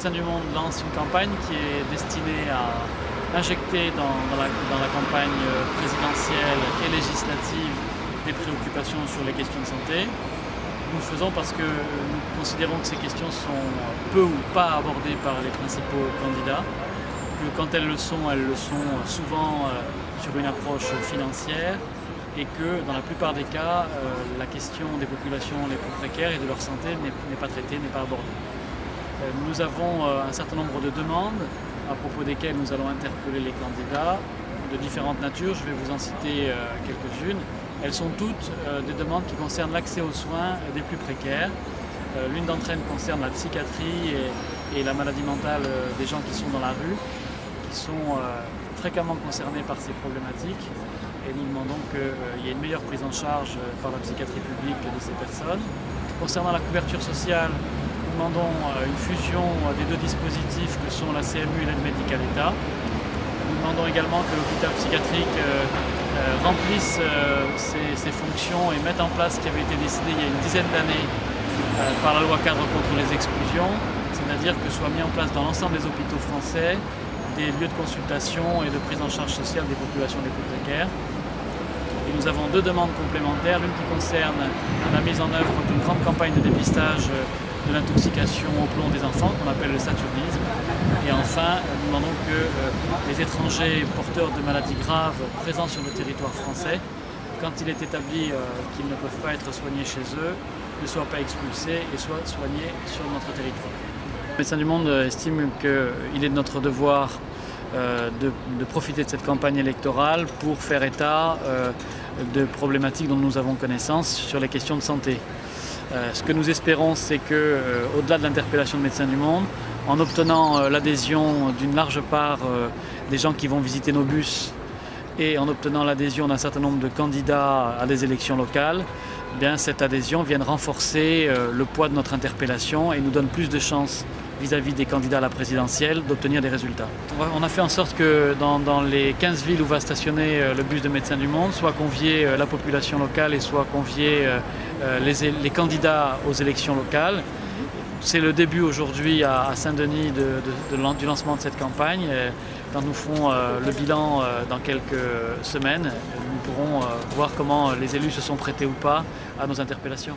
Médecins du Monde lance une campagne qui est destinée à injecter dans la campagne présidentielle et législative des préoccupations sur les questions de santé. Nous le faisons parce que nous considérons que ces questions sont peu ou pas abordées par les principaux candidats, que quand elles le sont souvent sur une approche financière et que dans la plupart des cas, la question des populations les plus précaires et de leur santé n'est pas traitée, n'est pas abordée. Nous avons un certain nombre de demandes à propos desquelles nous allons interpeller les candidats de différentes natures. Je vais vous en citer quelques-unes. Elles sont toutes des demandes qui concernent l'accès aux soins des plus précaires. L'une d'entre elles concerne la psychiatrie et la maladie mentale des gens qui sont dans la rue, qui sont fréquemment concernés par ces problématiques. Et nous demandons qu'il y ait une meilleure prise en charge par la psychiatrie publique de ces personnes. Concernant la couverture sociale, nous demandons une fusion des deux dispositifs que sont la CMU et l'aide médicale État. Nous demandons également que l'hôpital psychiatrique remplisse ses fonctions et mette en place ce qui avait été décidé il y a une dizaine d'années par la loi cadre contre les exclusions, c'est-à-dire que soit mis en place dans l'ensemble des hôpitaux français des lieux de consultation et de prise en charge sociale des populations les plus précaires. Et nous avons deux demandes complémentaires, l'une qui concerne la mise en œuvre d'une grande campagne de dépistage de l'intoxication au plomb des enfants, qu'on appelle le saturnisme. Et enfin, nous demandons que les étrangers porteurs de maladies graves présents sur le territoire français, quand il est établi qu'ils ne peuvent pas être soignés chez eux, ne soient pas expulsés et soient soignés sur notre territoire. Médecins du Monde estime qu'il est de notre devoir de profiter de cette campagne électorale pour faire état de problématiques dont nous avons connaissance sur les questions de santé. Ce que nous espérons, c'est qu'au-delà de l'interpellation de Médecins du Monde, en obtenant l'adhésion d'une large part des gens qui vont visiter nos bus et en obtenant l'adhésion d'un certain nombre de candidats à des élections locales, eh bien, cette adhésion vient renforcer le poids de notre interpellation et nous donne plus de chances vis-à-vis des candidats à la présidentielle d'obtenir des résultats. On a fait en sorte que dans les 15 villes où va stationner le bus de Médecins du Monde, soit conviée la population locale et soit conviés les candidats aux élections locales. C'est le début aujourd'hui à Saint-Denis du lancement de cette campagne. Quand nous ferons le bilan dans quelques semaines, nous pourrons voir comment les élus se sont prêtés ou pas à nos interpellations.